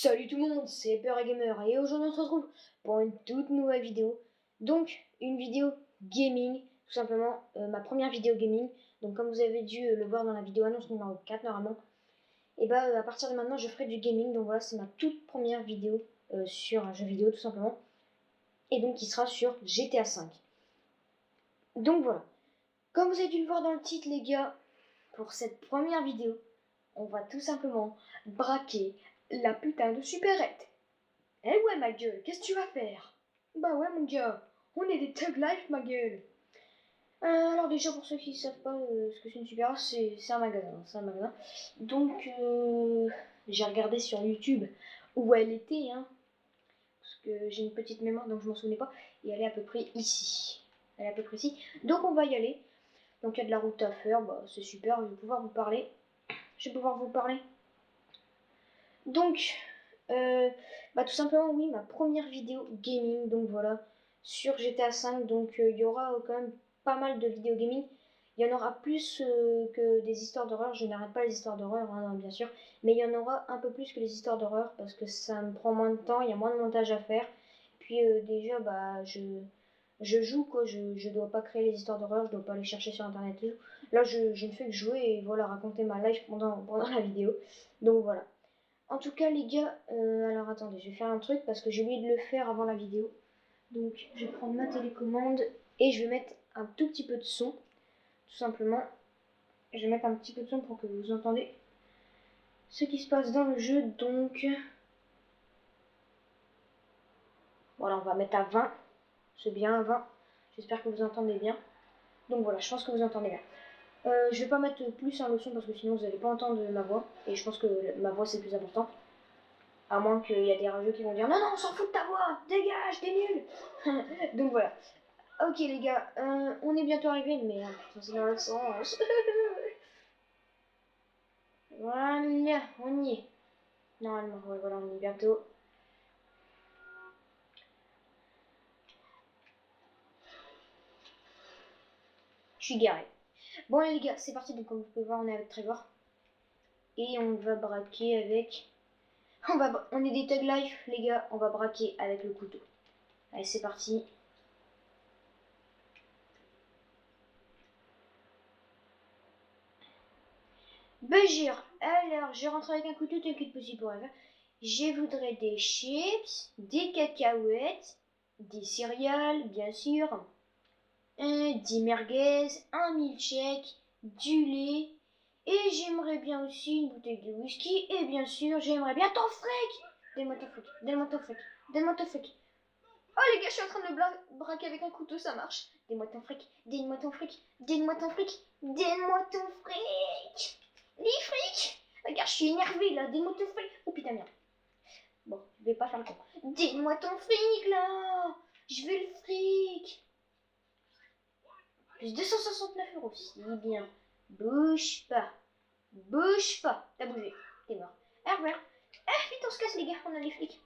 Salut tout le monde, c'est Peur et Gamer et aujourd'hui on se retrouve pour une toute nouvelle vidéo. Donc une vidéo gaming, tout simplement, ma première vidéo gaming. Donc comme vous avez dû le voir dans la vidéo annonce numéro 4 normalement. Et bah à partir de maintenant je ferai du gaming. Donc voilà, c'est ma toute première vidéo sur un jeu vidéo tout simplement. Et donc qui sera sur GTA V. Donc voilà, comme vous avez dû le voir dans le titre les gars, pour cette première vidéo, on va tout simplement braquer la putain de supérette. Eh ouais ma gueule, qu'est-ce que tu vas faire? Bah ouais mon gars, on est des Thug Life ma gueule. Alors déjà pour ceux qui ne savent pas ce que c'est une supérette, c'est un magasin, Donc j'ai regardé sur YouTube où elle était, hein, parce que j'ai une petite mémoire donc je m'en souvenais pas, et elle est à peu près ici. Elle est à peu près ici. Donc on va y aller. Donc il y a de la route à faire, bah c'est super, je vais pouvoir vous parler. Donc, bah tout simplement oui, ma première vidéo gaming, donc voilà, sur GTA V, donc il y aura quand même pas mal de vidéos gaming. Il y en aura plus que des histoires d'horreur, je n'arrête pas les histoires d'horreur, hein, bien sûr, mais il y en aura un peu plus que les histoires d'horreur, parce que ça me prend moins de temps, il y a moins de montage à faire, puis déjà, bah, je joue, quoi, je dois pas créer les histoires d'horreur, je dois pas aller chercher sur internet et tout. Là, je ne fais que jouer et voilà, raconter ma life pendant la vidéo, donc voilà. En tout cas les gars, alors attendez, je vais faire un truc parce que j'ai oublié de le faire avant la vidéo. Donc je vais prendre ma télécommande et je vais mettre un tout petit peu de son, tout simplement. Je vais mettre un petit peu de son pour que vous entendez ce qui se passe dans le jeu. Donc voilà, on va mettre à 20. C'est bien à 20. J'espère que vous entendez bien. Donc voilà, je pense que vous entendez bien. Je vais pas mettre plus le son parce que sinon vous n'allez pas entendre ma voix. Et je pense que ma voix c'est plus important. À moins qu'il y a des rageux qui vont dire non, non, on s'en fout de ta voix, dégage, t'es nul. Donc voilà. Ok les gars, on est bientôt arrivé, mais putain, c'est dans l'autre sens. Voilà, on y est. Normalement, ouais, voilà, on y est bientôt. Je suis garé. Bon les gars, c'est parti, donc comme vous pouvez voir, on est avec Trevor. Et on va braquer avec... On est des Thug Life, les gars, on va braquer avec le couteau. Allez, c'est parti. Bejir, alors je rentre avec un couteau tel que possible pour faire. Je voudrais des chips, des cacahuètes, des céréales, bien sûr, 10 merguez, un milkshake, du lait, et j'aimerais bien aussi une bouteille de whisky, et bien sûr, j'aimerais bien ton fric. Donne-moi ton fric, donne-moi ton fric, donne-moi ton fric. Oh les gars, je suis en train de le braquer avec un couteau, ça marche. Donne-moi ton fric, donne-moi ton fric, donne-moi ton fric, donne-moi ton fric. Les frics. Regarde, je suis énervée là, donne-moi ton fric. Oh putain, merde. Bon, je vais pas faire le con. Donne-moi ton fric là. Je veux le fric. Plus 269 euros, si bien. Bouge pas. Bouge pas. T'as bougé. T'es mort. Au revoir. Ah, vite, on se casse les gars, on a les flics.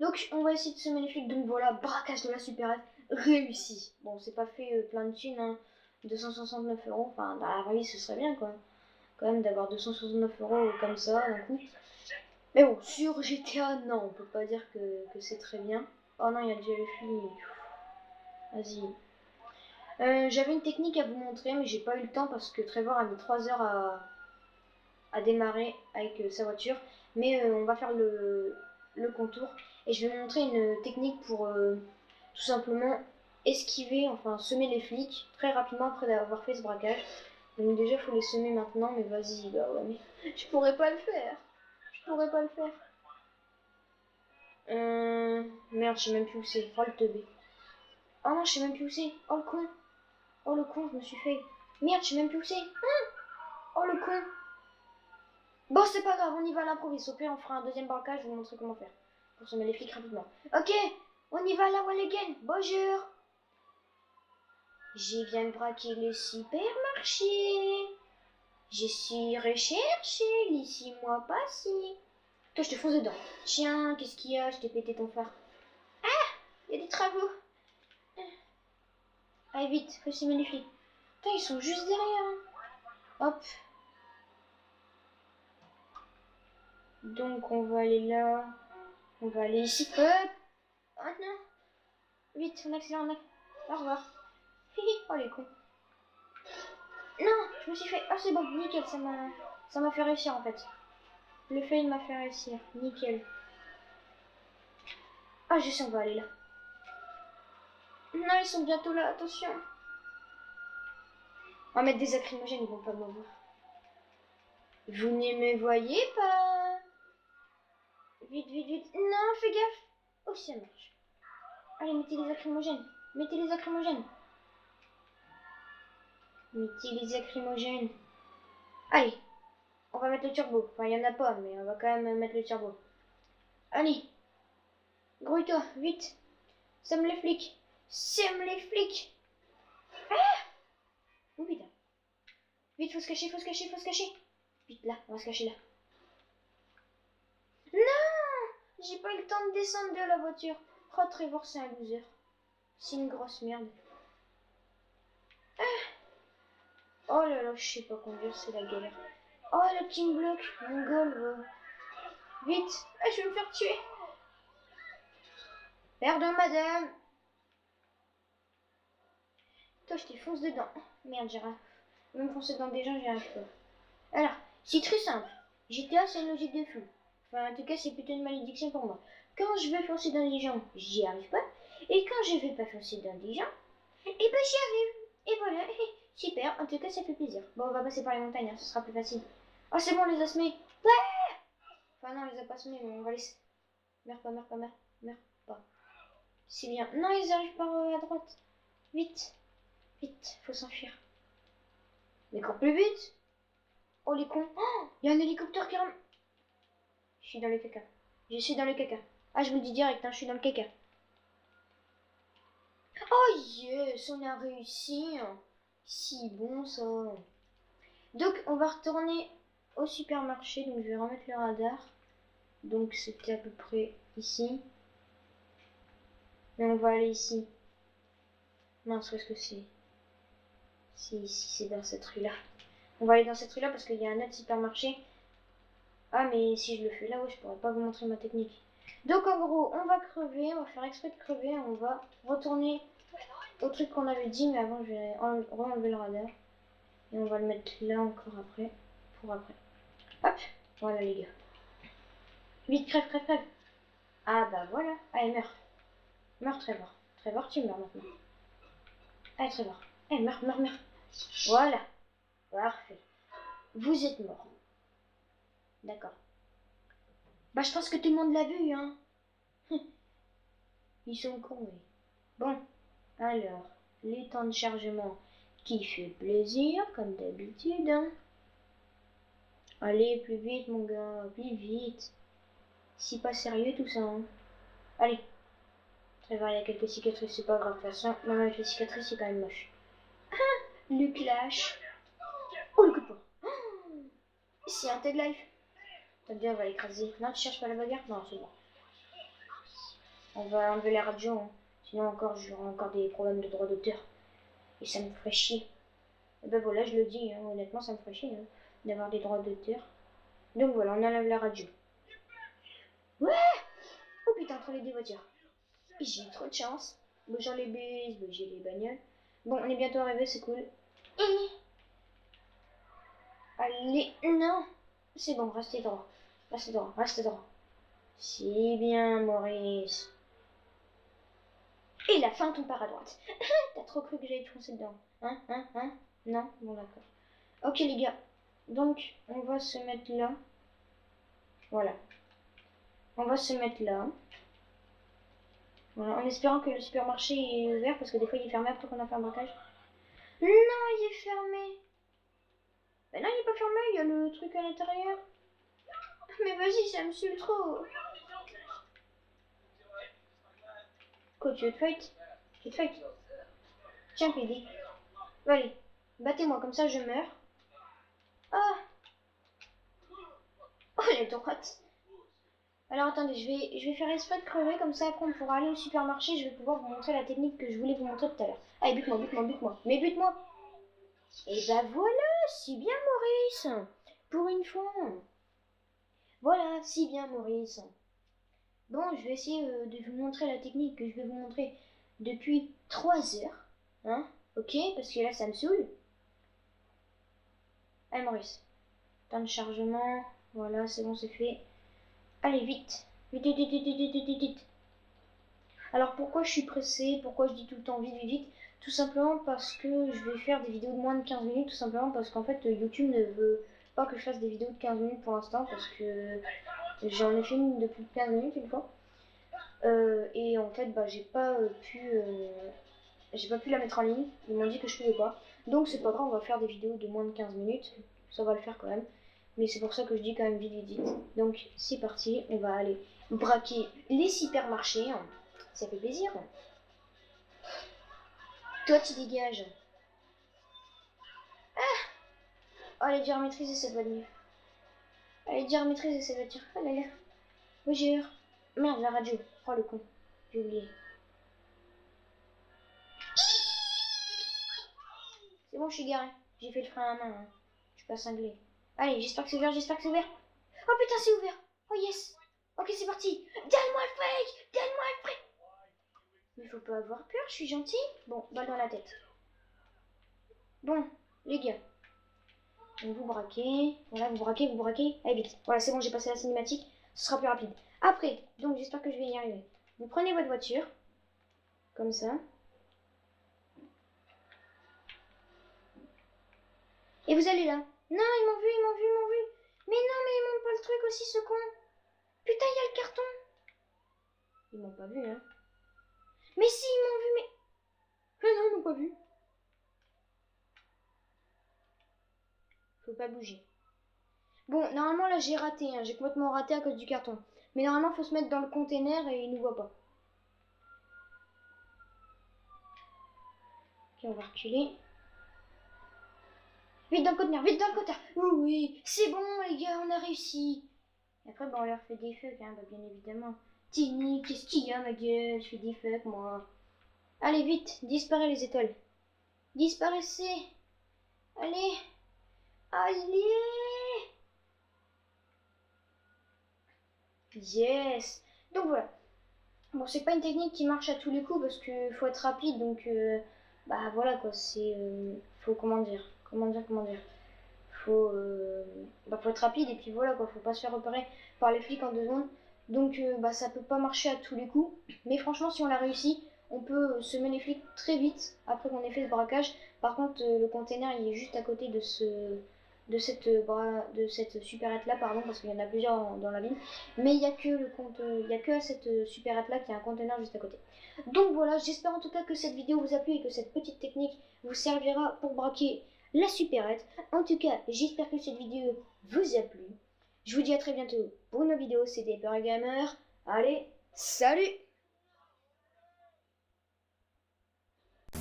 Donc, on va essayer de semer les flics. Donc voilà, braquage de la supérette réussi. Bon, c'est pas fait plein de thunes, hein. 269 euros. Enfin, dans la vraie vie, ce serait bien, quoi. Quand même, d'avoir 269 euros comme ça, d'un coup. Mais bon, sur GTA, non, on peut pas dire que c'est très bien. Oh non, il y a déjà les filles. Vas-y. J'avais une technique à vous montrer, mais j'ai pas eu le temps parce que Trevor a mis 3 heures à démarrer avec sa voiture. Mais on va faire le contour. Et je vais vous montrer une technique pour tout simplement esquiver, enfin semer les flics très rapidement après avoir fait ce braquage. Donc déjà, il faut les semer maintenant, mais vas-y, bah ouais, mais je pourrais pas le faire. Je pourrais pas le faire. Merde, je sais même plus où c'est. Oh le teubé. Oh non, je sais même plus où c'est. Oh le con. Oh le con, je me suis fait. Merde, je sais même plus où c'est. Oh le con. Bon, c'est pas grave, on y va à l'improviste. Au pire, on fera un deuxième braquage, je vais vous montrer comment faire. Pour semer les flics rapidement. Ok, on y va à la wall again. Bonjour. Je viens de braquer le supermarché. Je suis recherché, laissez-moi passer. Toi, je te fonce dedans. Tiens, qu'est-ce qu'il y a? Je t'ai pété ton phare. Il y a des travaux. Allez, vite, faut semer les flics. Putain, ils sont juste derrière. Hop. Donc on va aller là. On va aller ici. Maintenant. Vite, on accélère, on accélère. Au revoir. Oh les cons. Non, je me suis fait... Ah c'est bon, nickel, ça m'a fait réussir en fait. Le fail m'a fait réussir, nickel. Ah je sais, on va aller là. Non, ils sont bientôt là, attention. On va mettre des lacrymogènes, ils vont pas me voir. Vous ne me voyez pas. Vite, vite, vite. Non, fais gaffe. Oh, ça marche. Allez, mettez les lacrymogènes. Mettez les lacrymogènes. Mettez les lacrymogènes. Allez, on va mettre le turbo. Enfin, il n'y en a pas, mais on va quand même mettre le turbo. Allez. Grouille-toi, vite. Sème les flics. Sème les flics. Ah! Oh putain. Vite, faut se cacher, faut se cacher, faut se cacher. Vite, là, on va se cacher là. Non! J'ai pas eu le temps de descendre de la voiture. Oh, Trevor, c'est un loser. C'est une grosse merde. Ah! Oh là là, je sais pas conduire, c'est la galère. Oh, le king block, mon goal. Vite, ah, je vais me faire tuer. Pardon, madame. Toi, je t'enfonce dedans. Merde, j'ai rien. Même foncer dans des gens, j'ai un peu. Alors, c'est très simple. GTA, c'est une logique de flou. Enfin, en tout cas, c'est plutôt une malédiction pour moi. Quand je veux foncer dans des gens, j'y arrive pas. Et quand je vais pas foncer dans des gens, eh ben j'y arrive. Et voilà, super. En tout cas, ça fait plaisir. Bon, on va passer par les montagnes, hein, ce sera plus facile. Oh, c'est bon, on les a semés. Ouais. Enfin, non, on les a pas semés, mais on va les... Meurs pas, meurs pas, meurs pas. C'est bien. Non, ils arrivent par à droite. Vite. Vite, faut s'enfuir. Mais encore plus vite. Oh, les cons. Oh, il y a un hélicoptère qui rentre. Je suis dans le caca. Je suis dans le caca. Ah, je vous le dis direct, hein, je suis dans le caca. Oh yes, on a réussi. Si bon ça. Donc, on va retourner au supermarché. Donc, je vais remettre le radar. Donc, c'était à peu près ici. Mais on va aller ici. Mince, qu'est-ce que c'est? C'est ici, c'est dans cette rue-là. On va aller dans cette rue-là parce qu'il y a un autre supermarché. Ah, mais si je le fais là, ouais, je pourrais pas vous montrer ma technique. Donc, en gros, on va crever. On va faire exprès de crever. On va retourner au truc qu'on avait dit. Mais avant, je vais re-enlever le radar. Et on va le mettre là encore après. Pour après. Hop. Voilà, les gars. Vite, crève, crève, crève. Ah, bah voilà. Allez, meurs. Meurs, Trevor. Trevor, tu meurs maintenant. Allez, Trevor. Allez, meurs, meurs, meurs. Voilà. Parfait. Vous êtes mort. D'accord. Bah, je pense que tout le monde l'a vu, hein. Ils sont cons, oui. Bon. Alors, les temps de chargement qui fait plaisir, comme d'habitude, hein. Allez, plus vite, mon gars. Plus vite. C'est pas sérieux, tout ça, hein. Allez. Trevor, il y a quelques cicatrices, c'est pas grave. De toute façon, même avec les cicatrices, c'est quand même moche. Le clash. Oh, le coup de poing. C'est un tag life. T'as bien, on va l'écraser. Non, tu cherches pas la bagarre? Non, c'est bon. On va enlever la radio, hein. Sinon, j'aurai encore des problèmes de droit d'auteur. Et ça me ferait chier. Et ben voilà, je le dis, hein, honnêtement, ça me ferait chier, hein, d'avoir des droits d'auteur. Donc voilà, on enlève la radio. Ouais! Oh putain, entre les deux voitures. J'ai eu trop de chance. Bonjour les baises, j'ai les bagnoles. Bon, on est bientôt arrivé, c'est cool. Allez, non! C'est bon, restez droit. Restez droit, restez droit. C'est bien, Maurice. Et la fin tombe par à droite. T'as trop cru que j'allais te foncer dedans. Hein? Non? Bon, d'accord. Ok, les gars. Donc, on va se mettre là. Voilà. On va se mettre là. Voilà, en espérant que le supermarché est ouvert, parce que des fois il est fermé après qu'on a fait un braquage. Non, il est fermé. Ben non, il est pas fermé, il y a le truc à l'intérieur. Mais vas-y, ça me saoule trop. Quoi, tu veux te fight? Tu veux te fight? Tiens, PD. Allez, battez-moi, comme ça je meurs. Ah! Oh, elle est droite. Alors attendez, je vais faire exprès de crever, comme ça après on pourra aller au supermarché, je vais pouvoir vous montrer la technique que je voulais vous montrer tout à l'heure. Allez, bute-moi, bute-moi, bute-moi. Mais bute-moi! Et bah voilà, c'est bien Maurice. Pour une fois. Voilà, si bien Maurice. Bon, je vais essayer de vous montrer la technique que je vais vous montrer depuis 3 heures. Hein? Ok, parce que là, ça me saoule. Allez, Maurice. Temps de chargement. Voilà, c'est bon, c'est fait. Allez, vite. Vite, vite, vite, vite, vite, vite, vite. Alors, pourquoi je suis pressée? Pourquoi je dis tout le temps vite, vite, vite? Tout simplement parce que je vais faire des vidéos de moins de 15 minutes. Tout simplement parce qu'en fait, YouTube ne veut pas que je fasse des vidéos de 15 minutes pour l'instant. Parce que j'en ai fait une de plus de 15 minutes une fois. Et en fait, bah, j'ai pas pu la mettre en ligne. Ils m'ont dit que je pouvais pas. Donc c'est pas grave, on va faire des vidéos de moins de 15 minutes. Ça va le faire quand même. Mais c'est pour ça que je dis quand même vite, vite, vite. Donc c'est parti, on va aller braquer les supermarchés. Ça fait plaisir. Toi tu dégages. Ah, allez, dire maîtriser cette voiture. Allez, dire maîtriser cette voiture. Oh là là. Oui, j'ai heure. Merde, la radio. Oh le con. J'ai oublié. C'est bon, je suis garé. J'ai fait le frein à main. Hein. Je suis pas cinglé. Allez, j'espère que c'est ouvert, j'espère que c'est ouvert. Oh putain, c'est ouvert. Oh yes. Ok, c'est parti. Donne-moi le fric. Donne-moi le fric. Mais faut pas avoir peur, je suis gentil. Bon, balle dans la tête. Bon, les gars. Donc vous braquez. Voilà, vous braquez, vous braquez. Allez, vite. Voilà, c'est bon, j'ai passé la cinématique. Ce sera plus rapide. Après, donc j'espère que je vais y arriver. Vous prenez votre voiture. Comme ça. Et vous allez là. Non, ils m'ont vu, ils m'ont vu, ils m'ont vu. Mais non, mais ils montent pas le truc aussi, ce con. Putain, il y a le carton. Ils m'ont pas vu, hein. Mais si, ils m'ont vu, mais... non, ils m'ont pas vu. Faut pas bouger. Bon, normalement, là, j'ai raté, hein. J'ai complètement raté à cause du carton. Mais normalement, faut se mettre dans le container et ils nous voient pas. Ok, on va reculer. Vite dans le conteneur, vite dans le conteneur. Oui, oui, c'est bon, les gars, on a réussi. Et après, bah, on leur fait des fucks, hein, bah, bien évidemment. Tini, qu'est-ce qu'il y a, ma gueule? Je fais des fucks, moi. Allez, vite, disparaît les étoiles. Disparaissez. Allez. Allez. Yes. Donc voilà. Bon, c'est pas une technique qui marche à tous les coups parce que faut être rapide, donc bah voilà quoi. C'est faut comment dire. Faut faut être rapide et puis voilà quoi. Faut pas se faire repérer par les flics en 2 secondes. Donc bah ça peut pas marcher à tous les coups. Mais franchement, si on l'a réussi, on peut semer les flics très vite après qu'on ait fait ce braquage. Par contre, le container il est juste à côté de cette supérette là, pardon, parce qu'il y en a plusieurs dans la ville. Mais il y a que à cette supérette là qu'il y a un container juste à côté. Donc voilà, j'espère en tout cas que cette vidéo vous a plu et que cette petite technique vous servira pour braquer la supérette. En tout cas, j'espère que cette vidéo vous a plu. Je vous dis à très bientôt pour une nouvelle vidéo. C'était Hyper Gamer. Allez, salut!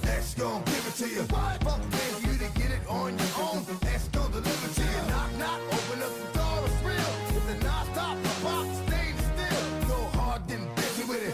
Next, gon' give it to you. Fuck you to get it on your own.